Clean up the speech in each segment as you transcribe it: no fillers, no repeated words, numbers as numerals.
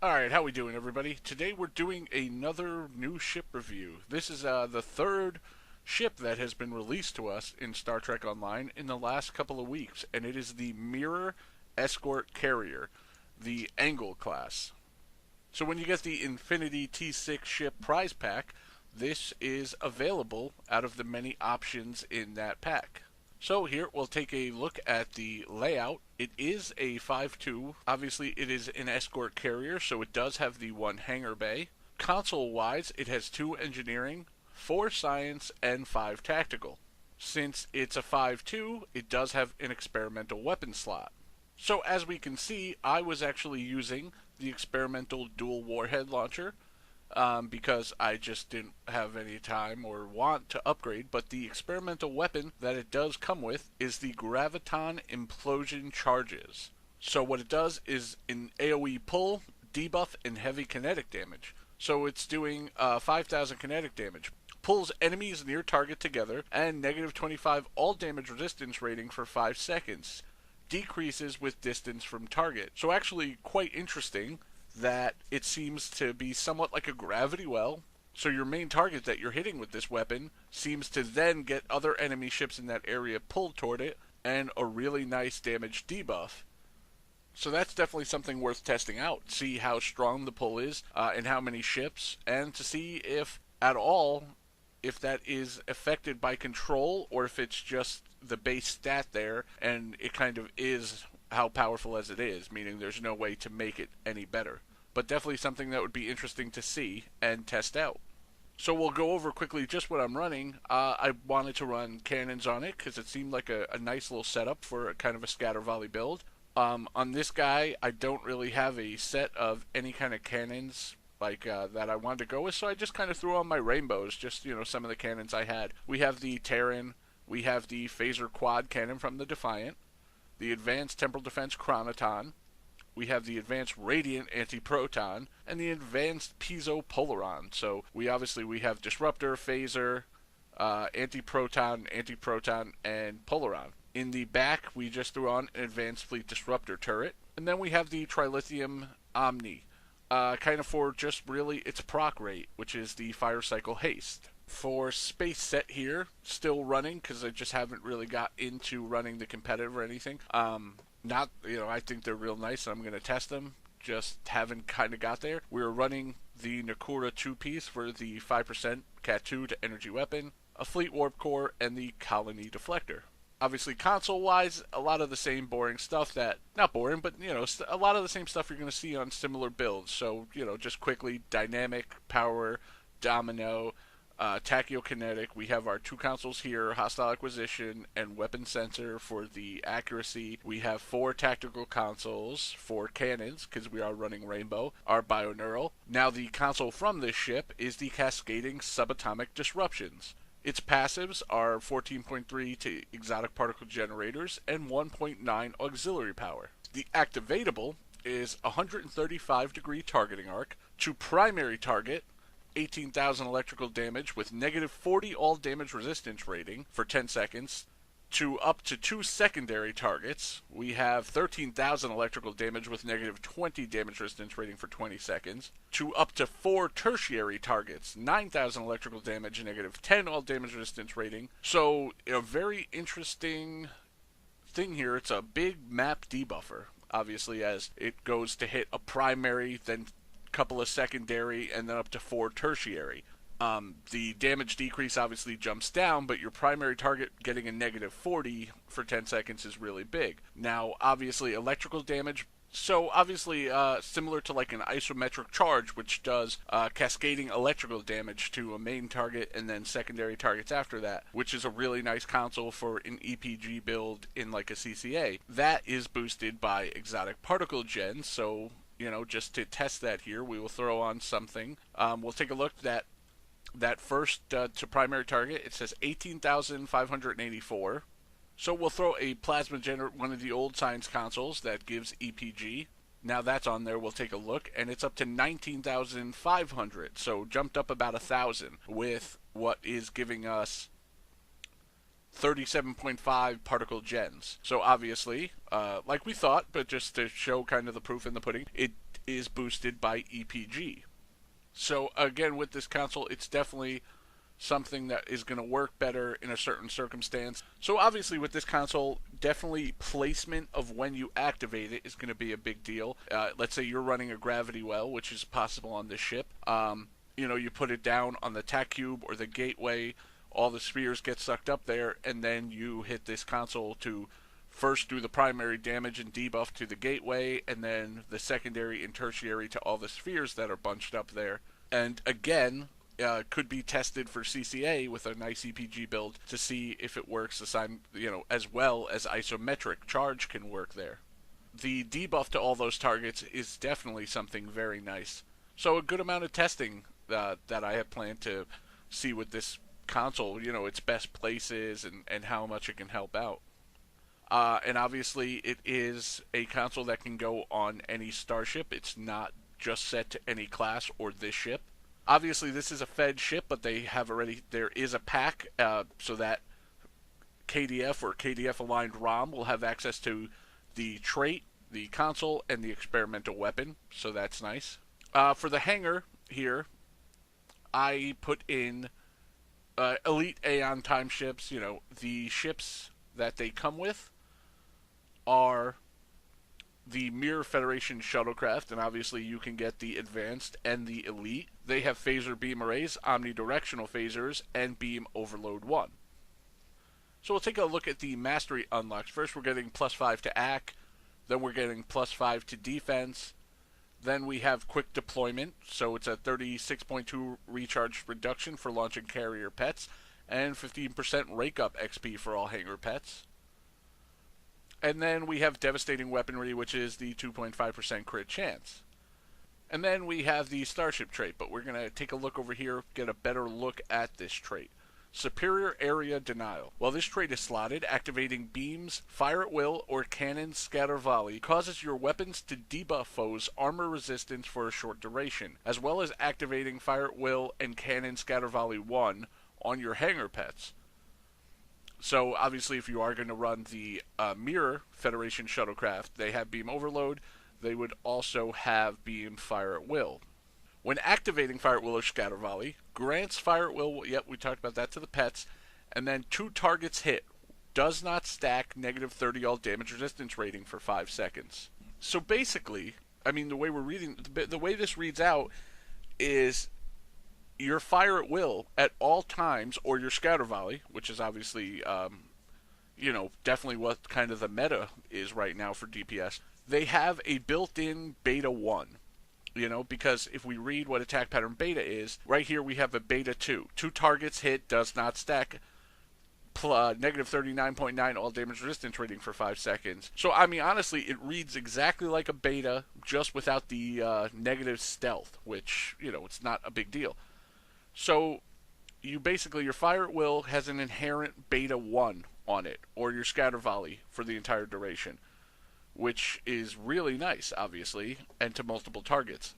Alright, how we doing everybody? Today we're doing another new ship review. This is the third ship that has been released to us in Star Trek Online in the last couple of weeks, and it is the Mirror Escort Carrier, the Engle class. So when you get the Infinity T6 ship prize pack, this is available out of the many options in that pack. So here we'll take a look at the layout. It is a 5.2. Obviously it is an escort carrier, so it does have the one hangar bay. Console wise, it has 2 engineering, 4 science, and 5 tactical. Since it's a 5.2, it does have an experimental weapon slot. So as we can see, I was actually using the experimental dual warhead launcher, because I just didn't have any time or want to upgrade, but the experimental weapon that it does come with is the Graviton Implosion Charges. So what it does is an AoE pull, debuff, and heavy kinetic damage. So it's doing 5,000 kinetic damage. Pulls enemies near target together, and negative 25 all damage resistance rating for 5 seconds. Decreases with distance from target. So actually quite interesting that it seems to be somewhat like a gravity well. So your main target that you're hitting with this weapon seems to then get other enemy ships in that area pulled toward it, and a really nice damage debuff. So that's definitely something worth testing out. See how strong the pull is, and how many ships, and to see if at all if that is affected by control or if it's just the base stat there and it kind of is how powerful as it is, meaning there's no way to make it any better. But definitely something that would be interesting to see and test out. So we'll go over quickly just what I'm running. I wanted to run cannons on it because it seemed like a nice little setup for a kind of a scatter volley build. On this guy, I don't really have a set of any kind of cannons like that I wanted to go with, so I just kind of threw on my rainbows, just some of the cannons I had. We have the Terran, we have the Phaser Quad Cannon from the Defiant, the Advanced Temporal Defense Chronoton, we have the Advanced Radiant Anti-Proton, and the Advanced Piezo Polaron. So we have Disruptor, Phaser, Anti-Proton, and Polaron. In the back, we just threw on an Advanced Fleet Disruptor turret, and then we have the Trilithium Omni, kind of for just really its proc rate, which is the Fire Cycle Haste. For space set here, still running because I just haven't really got into running the competitive or anything. I think they're real nice and I'm going to test them. Just haven't kind of got there. We're running the Nakura 2-piece for the 5% Cat 2 to energy weapon, a Fleet Warp Core, and the Colony Deflector. Obviously, console-wise, a lot of the same boring stuff that, not boring, but, a lot of the same stuff you're going to see on similar builds. So, just quickly, dynamic, power, domino, tachyokinetic. We have our 2 consoles here, hostile acquisition and weapon sensor for the accuracy. We have 4 tactical consoles, 4 cannons, because we are running Rainbow, our bioneural. Now the console from this ship is the Cascading Subatomic Disruptions. Its passives are 14.3 to exotic particle generators and 1.9 auxiliary power. The activatable is 135 degree targeting arc to primary target, 18,000 electrical damage with negative 40 all damage resistance rating for 10 seconds, to up to 2 secondary targets. We have 13,000 electrical damage with negative 20 damage resistance rating for 20 seconds, to up to 4 tertiary targets, 9,000 electrical damage and negative 10 all damage resistance rating. So a very interesting thing here. It's a big map debuffer, obviously, as it goes to hit a primary, then couple of secondary, and then up to 4 tertiary. The damage decrease obviously jumps down, but your primary target getting a negative 40 for 10 seconds is really big. Now, obviously, electrical damage, so obviously similar to like an isometric charge, which does cascading electrical damage to a main target and then secondary targets after that, which is a really nice console for an EPG build in like a CCA. That is boosted by exotic particle gen, so just to test that here, we will throw on something. We'll take a look at that first to primary target. It says 18,584. So we'll throw a plasma generator, one of the old science consoles that gives EPG. Now that's on there. We'll take a look, and it's up to 19,500. So jumped up about 1,000 with what is giving us 37.5 particle gens. So obviously, like we thought, but just to show kind of the proof in the pudding, it is boosted by EPG. So again, with this console, it's definitely something that is going to work better in a certain circumstance. So obviously with this console, definitely placement of when you activate it is going to be a big deal. Let's say you're running a gravity well, which is possible on this ship. You put it down on the tac cube or the gateway, all the spheres get sucked up there, and then you hit this console to first do the primary damage and debuff to the gateway, and then the secondary and tertiary to all the spheres that are bunched up there. And again, could be tested for CCA with a nice EPG build to see if it works as well as isometric charge can work there. The debuff to all those targets is definitely something very nice. So a good amount of testing that I have planned to see with this console, its best places and how much it can help out. And obviously it is a console that can go on any Starship. It's not just set to any class or this ship. Obviously this is a Fed ship, but there is a pack so that KDF or KDF aligned ROM will have access to the trait, the console, and the experimental weapon, so that's nice. For the hangar here, I put in Elite Aeon time ships. The ships that they come with are the Mirror Federation shuttlecraft, and obviously you can get the Advanced and the Elite. They have phaser beam arrays, omnidirectional phasers, and beam overload 1. So we'll take a look at the mastery unlocks. First we're getting +5 to AC, then we're getting +5 to defense, then we have quick deployment, so it's a 36.2 recharge reduction for launching carrier pets, and 15% rake up XP for all hangar pets. And then we have devastating weaponry, which is the 2.5% crit chance. And then we have the Starship trait, but we're going to take a look over here, get a better look at this trait. Superior Area Denial. While this trait is slotted, activating beams, fire at will, or cannon scatter volley causes your weapons to debuff foes' armor resistance for a short duration, as well as activating fire at will and cannon scatter volley 1 on your hangar pets. So obviously if you are going to run the Mirror Federation shuttlecraft, they have beam overload. They would also have beam fire at will. When activating fire at will or scatter volley, grants fire at will, yep, we talked about that, to the pets, and then 2 targets hit. Does not stack -30 all damage resistance rating for 5 seconds. So basically, the way we're reading, the way this reads out is your fire at will at all times, or your scatter volley, which is obviously, definitely what kind of the meta is right now for DPS. They have a built-in beta 1, because if we read what attack pattern beta is, right here we have a beta 2. 2 targets hit, does not stack, -39.9 all damage resistance rating for 5 seconds. So, honestly, it reads exactly like a beta, just without the negative stealth, which, it's not a big deal. So, your fire at will has an inherent beta 1 on it, or your scatter volley for the entire duration, which is really nice, obviously, and to multiple targets.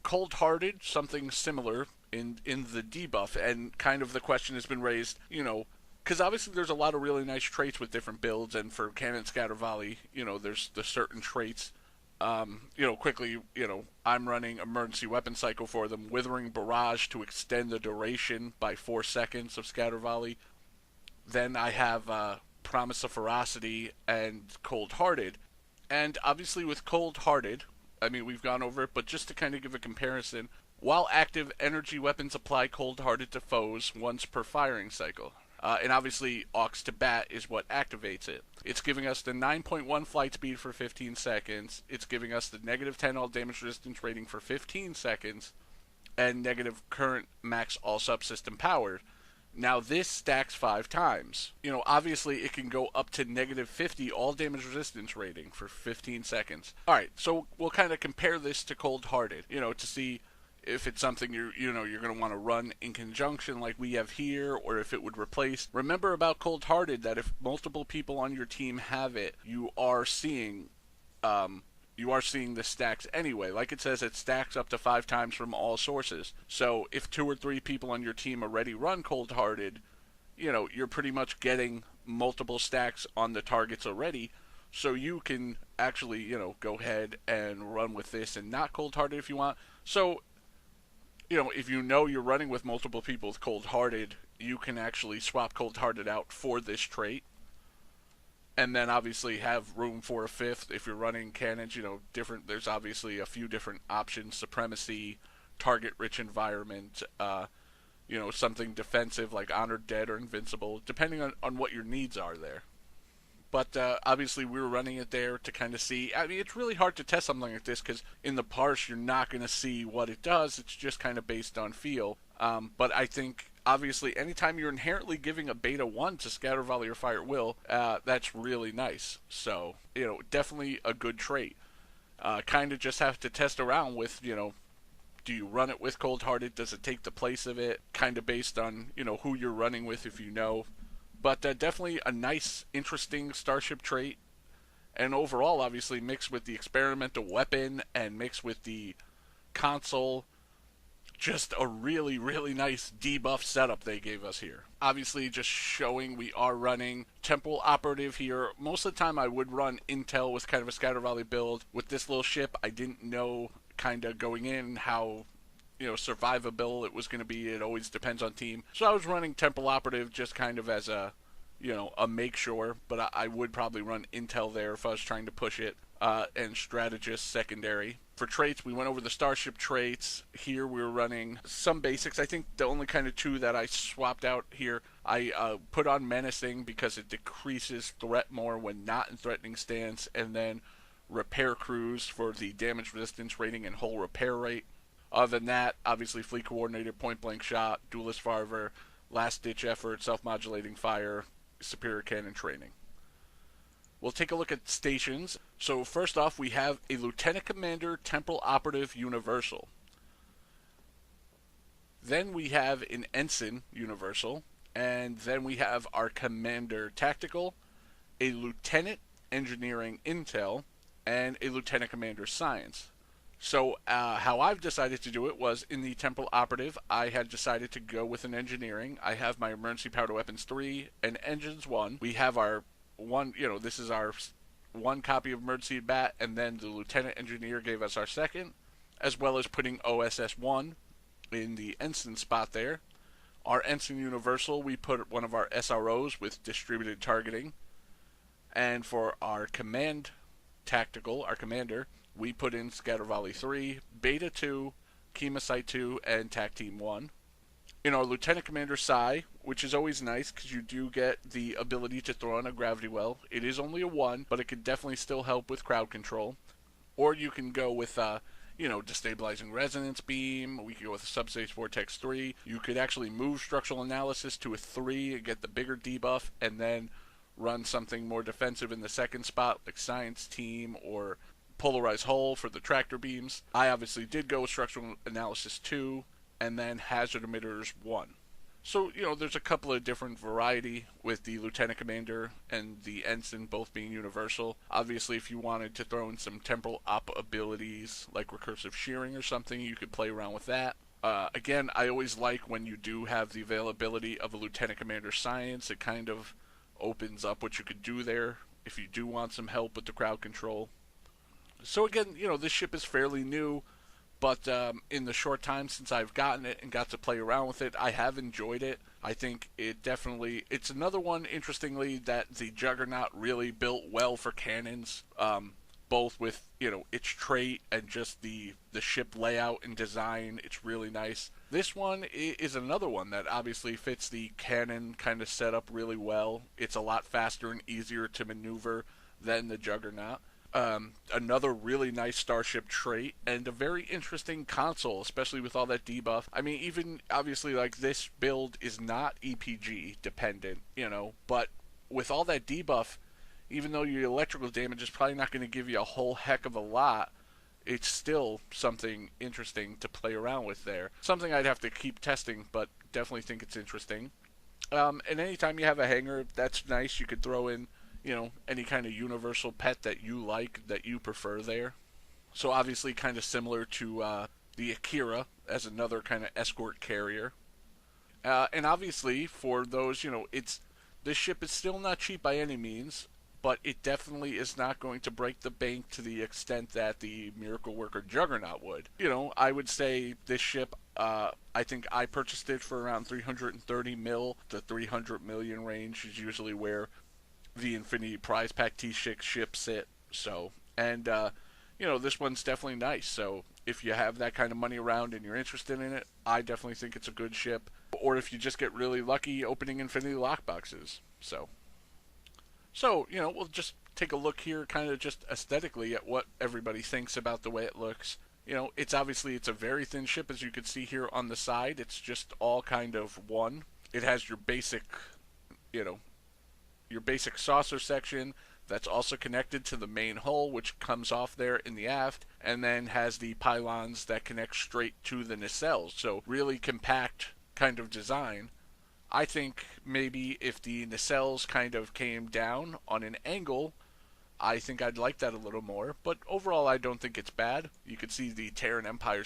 Cold-hearted, something similar in the debuff, and kind of the question has been raised, because obviously there's a lot of really nice traits with different builds, and for cannon scatter volley, there's the certain traits. Quickly, I'm running emergency weapon cycle for them, withering barrage to extend the duration by 4 seconds of scatter volley. Then I have promise of ferocity and cold-hearted. And obviously with cold-hearted, we've gone over it, but just to kind of give a comparison, while active, energy weapons apply cold-hearted to foes once per firing cycle. And obviously, aux to bat is what activates it. It's giving us the 9.1 flight speed for 15 seconds. It's giving us the -10 all damage resistance rating for 15 seconds. And negative current max all subsystem power. Now this stacks 5 times. Obviously it can go up to -50 all damage resistance rating for 15 seconds. Alright, so we'll kind of compare this to cold-hearted, to see if it's something you're going to want to run in conjunction like we have here, or if it would replace. Remember about cold-hearted that if multiple people on your team have it, you are seeing the stacks anyway. Like it says, it stacks up to 5 times from all sources. So if 2 or 3 people on your team already run cold-hearted, you're pretty much getting multiple stacks on the targets already. So you can actually, go ahead and run with this and not cold-hearted if you want. So, if you know you're running with multiple people with cold-hearted, you can actually swap cold-hearted out for this trait. And then obviously have room for a fifth if you're running cannons, different. There's obviously a few different options: supremacy, target-rich environment, something defensive like honored, dead, or invincible, depending on what your needs are there. But obviously, we were running it there to kind of see. I mean, it's really hard to test something like this because in the parse, you're not going to see what it does. It's just kind of based on feel. But I think, obviously, anytime you're inherently giving a beta 1 to Scatter Volley or Fire at Will, that's really nice. So, definitely a good trait. Kind of just have to test around with, do you run it with Cold Hearted? Does it take the place of it? Kind of based on, who you're running with if you know. But definitely a nice, interesting Starship trait. And overall, obviously, mixed with the experimental weapon and mixed with the console, just a really, really nice debuff setup they gave us here. Obviously, just showing we are running Temporal Operative here. Most of the time, I would run Intel with kind of a Scatter Volley build. With this little ship, I didn't know kind of going in how survivable it was going to be. It always depends on team. So I was running Temporal Operative just kind of as a make sure, but I would probably run Intel there if I was trying to push it, and Strategist secondary. For traits, we went over the Starship traits. Here we were running some basics. I think the only kind of two that I swapped out here, I put on Menacing because it decreases threat more when not in threatening stance, and then Repair Cruise for the damage resistance rating and hull repair rate. Other than that, obviously Fleet Coordinator, Point Blank Shot, Duelist Farver, Last Ditch Effort, Self-Modulating Fire, Superior Cannon Training. We'll take a look at stations. So first off, we have a Lieutenant Commander Temporal Operative Universal. Then we have an Ensign Universal. And then we have our Commander Tactical, a Lieutenant Engineering Intel, and a Lieutenant Commander Science. So how I've decided to do it was in the Temporal Operative, I had decided to go with an Engineering. I have my Emergency Powered Weapons 3 and Engines 1. We have our one, this is our one copy of Emergency Bat, and then the Lieutenant Engineer gave us our second, as well as putting OSS 1 in the Ensign spot there. Our Ensign Universal, we put one of our SROs with distributed targeting. And for our Command Tactical, our Commander, we put in Scatter Volley 3, Beta 2, Chemosite 2, and TAC Team 1. In our Lieutenant Commander Psi, which is always nice because you do get the ability to throw on a Gravity Well. It is only a 1, but it could definitely still help with crowd control. Or you can go with, Destabilizing Resonance Beam. We could go with Subspace Vortex 3. You could actually move Structural Analysis to a 3 and get the bigger debuff, and then run something more defensive in the second spot, like Science Team or Polarized Hull for the tractor beams. I obviously did go with Structural Analysis 2, and then Hazard Emitters 1. So, there's a couple of different variety with the Lieutenant Commander and the Ensign both being universal. Obviously, if you wanted to throw in some temporal op abilities like Recursive Shearing or something, you could play around with that. Again, I always like when you do have the availability of a Lieutenant Commander Science. It kind of opens up what you could do there if you do want some help with the crowd control. So again, this ship is fairly new, but in the short time since I've gotten it and got to play around with it, I have enjoyed it. I think it's another one, interestingly, that the Juggernaut really built well for cannons, both with, its trait and just the ship layout and design. It's really nice. This one is another one that obviously fits the cannon kind of setup really well. It's a lot faster and easier to maneuver than the Juggernaut. Another really nice Starship trait, and a very interesting console, especially with all that debuff. I mean, even obviously, like, this build is not EPG dependent, but with all that debuff, even though your electrical damage is probably not going to give you a whole heck of a lot, it's still something interesting to play around with there. Something I'd have to keep testing, but definitely think it's interesting. And anytime you have a hangar, that's nice. You could throw in any kind of universal pet that you like, that you prefer there. So obviously kind of similar to the Akira as another kind of escort carrier. And obviously for those, this ship is still not cheap by any means. but it definitely is not going to break the bank to the extent that the Miracle Worker Juggernaut would. You know, I would say this ship, I think I purchased it for around 330 mil to 300 million range is usually where the Infinity Prize Pack T6 ships sit. So, and you know, this one's definitely nice. So, if you have that kind of money around and you're interested in it, I definitely think it's a good ship. Or if you just get really lucky opening Infinity Lockboxes. So, you know, we'll just take a look here, kind of just aesthetically, at what everybody thinks about the way it looks. You know, it's obviously it's a very thin ship, as you can see here on the side. It's just all kind of one. It has your basic, you know, your basic saucer section that's also connected to the main hull, which comes off there in the aft, and then has the pylons that connect straight to the nacelles. So really compact kind of design. I think maybe if the nacelles kind of came down on an angle, I think I'd like that a little more. But overall, I don't think it's bad. You can see the Terran Empire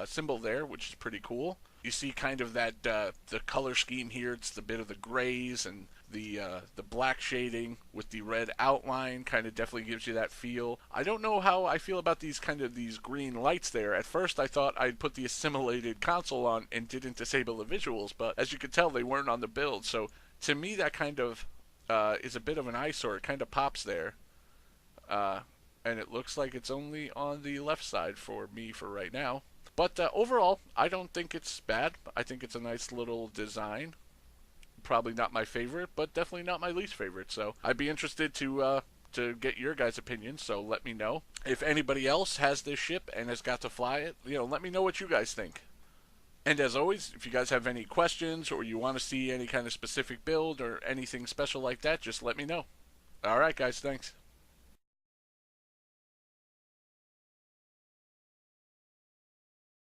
symbol there, which is pretty cool. You see kind of that the color scheme here. It's the bit of the grays and the black shading with the red outline kind of definitely gives you that feel. I don't know how I feel about these kind of these green lights there. At first I thought I'd put the assimilated console on and didn't disable the visuals, but as you can tell they weren't on the build. So to me that kind of is a bit of an eyesore. It kind of pops there. And it looks like it's only on the left side for me for right now. But overall, I don't think it's bad. I think it's a nice little design. Probably not my favorite, but definitely not my least favorite. So I'd be interested to get your guys' opinions. So let me know if anybody else has this ship and has got to fly it. You know, let me know what you guys think. And as always, if you guys have any questions or you want to see any kind of specific build or anything special like that, just let me know. All right, guys, thanks.